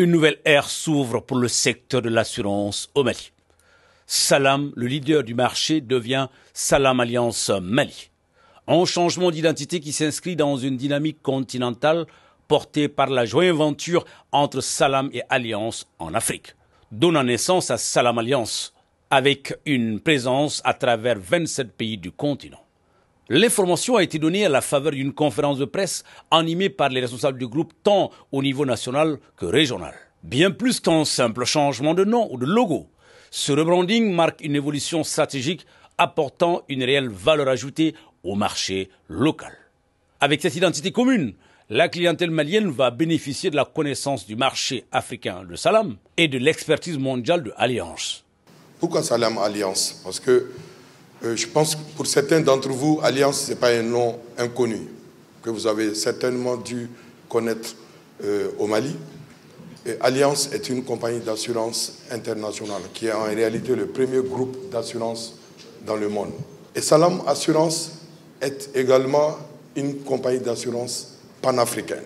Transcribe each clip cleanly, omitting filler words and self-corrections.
Une nouvelle ère s'ouvre pour le secteur de l'assurance au Mali. Salam, le leader du marché, devient Salam Alliance Mali. Un changement d'identité qui s'inscrit dans une dynamique continentale portée par la joint venture entre Salam et Alliance en Afrique, donnant naissance à Salam Alliance, avec une présence à travers 27 pays du continent. L'information a été donnée à la faveur d'une conférence de presse animée par les responsables du groupe tant au niveau national que régional. Bien plus qu'un simple changement de nom ou de logo, ce rebranding marque une évolution stratégique apportant une réelle valeur ajoutée au marché local. Avec cette identité commune, la clientèle malienne va bénéficier de la connaissance du marché africain de Salam et de l'expertise mondiale de Alliance. Pourquoi Salam Alliance? Parce que je pense que pour certains d'entre vous, Alliance, ce n'est pas un nom inconnu, que vous avez certainement dû connaître au Mali. Et Alliance est une compagnie d'assurance internationale qui est en réalité le premier groupe d'assurance dans le monde. Et Salam Assurance est également une compagnie d'assurance panafricaine,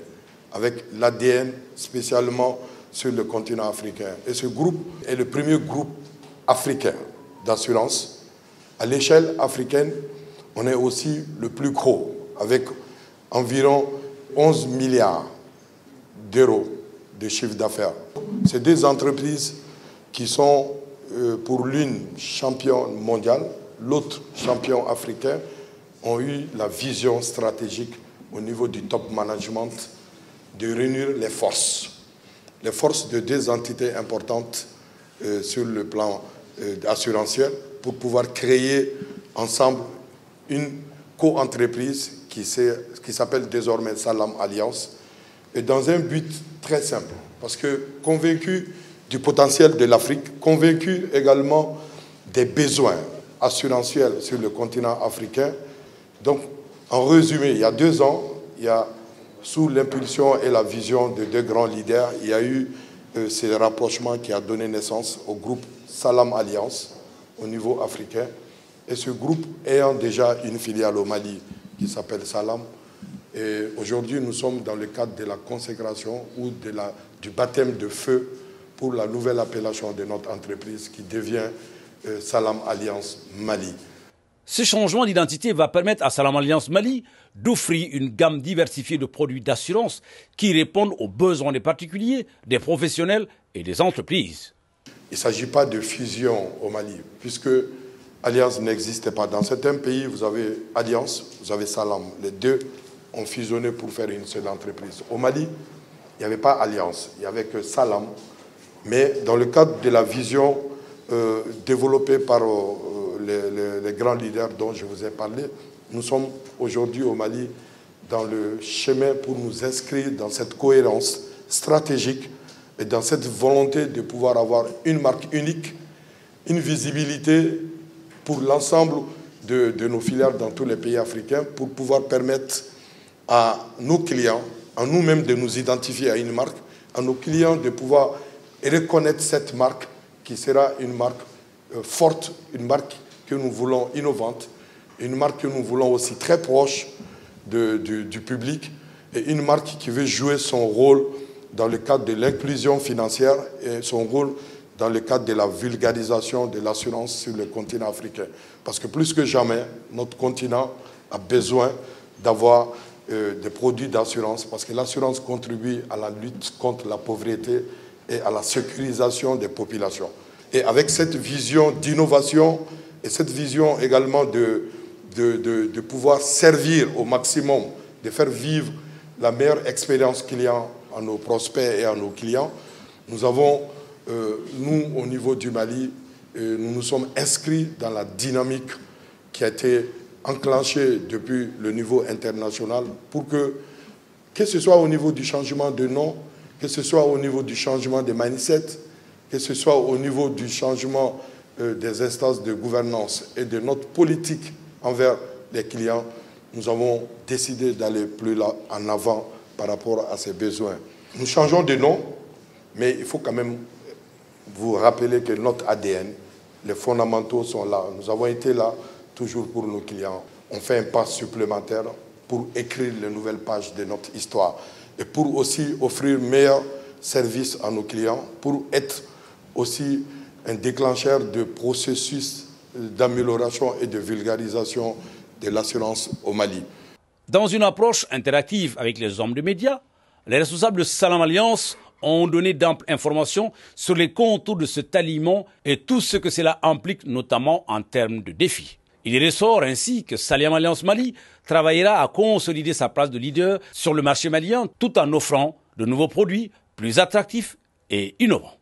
avec l'ADN spécialement sur le continent africain. Et ce groupe est le premier groupe africain d'assurance. À l'échelle africaine, on est aussi le plus gros, avec environ 11 milliards d'euros de chiffre d'affaires. C'est des entreprises qui sont, pour l'une, championne mondiale, l'autre, champion africain, ont eu la vision stratégique au niveau du top management de réunir les forces de deux entités importantes sur le plan assurantiel, pour pouvoir créer ensemble une co-entreprise qui s'appelle désormais Salam Alliance, et dans un but très simple, parce que convaincu du potentiel de l'Afrique, convaincu également des besoins assurantiels sur le continent africain. Donc, en résumé, il y a 2 ans, sous l'impulsion et la vision de 2 grands leaders, il y a eu ces rapprochements qui a donné naissance au groupe Salam Alliance au niveau africain. Et ce groupe ayant déjà une filiale au Mali qui s'appelle Salam. Et aujourd'hui, nous sommes dans le cadre de la consécration ou du baptême de feu pour la nouvelle appellation de notre entreprise qui devient Salam Alliance Mali. Ce changement d'identité va permettre à Salam Alliance Mali d'offrir une gamme diversifiée de produits d'assurance qui répondent aux besoins des particuliers, des professionnels et des entreprises. Il ne s'agit pas de fusion au Mali, puisque Alliance n'existait pas. Dans certains pays, vous avez Alliance, vous avez Salam. Les deux ont fusionné pour faire une seule entreprise. Au Mali, il n'y avait pas Alliance, il n'y avait que Salam. Mais dans le cadre de la vision développée par les grands leaders dont je vous ai parlé, nous sommes aujourd'hui au Mali dans le chemin pour nous inscrire dans cette cohérence stratégique et dans cette volonté de pouvoir avoir une marque unique, une visibilité pour l'ensemble de nos filiales dans tous les pays africains, pour pouvoir permettre à nos clients, à nous-mêmes de nous identifier à une marque, à nos clients de pouvoir reconnaître cette marque qui sera une marque forte, une marque que nous voulons innovante, une marque que nous voulons aussi très proche du public, et une marque qui veut jouer son rôle dans le cadre de l'inclusion financière et son rôle dans le cadre de la vulgarisation de l'assurance sur le continent africain. Parce que plus que jamais, notre continent a besoin d'avoir des produits d'assurance, parce que l'assurance contribue à la lutte contre la pauvreté et à la sécurisation des populations. Et avec cette vision d'innovation et cette vision également de pouvoir servir au maximum, de faire vivre la meilleure expérience client à nos prospects et à nos clients, nous avons, nous, au niveau du Mali, nous nous sommes inscrits dans la dynamique qui a été enclenchée depuis le niveau international pour que ce soit au niveau du changement de nom, que ce soit au niveau du changement des mindset, que ce soit au niveau du changement des instances de gouvernance et de notre politique envers les clients, nous avons décidé d'aller plus là en avant par rapport à ces besoins. Nous changeons de nom, mais il faut quand même vous rappeler que notre ADN, les fondamentaux sont là. Nous avons été là toujours pour nos clients. On fait un pas supplémentaire pour écrire les nouvelles pages de notre histoire et pour aussi offrir meilleure service à nos clients, pour être aussi un déclencheur de processus d'amélioration et de vulgarisation de l'assurance au Mali. Dans une approche interactive avec les hommes de médias, les responsables de Salam Alliance ont donné d'amples informations sur les contours de cet aliment et tout ce que cela implique, notamment en termes de défis. Il ressort ainsi que Salam Alliance Mali travaillera à consolider sa place de leader sur le marché malien tout en offrant de nouveaux produits plus attractifs et innovants.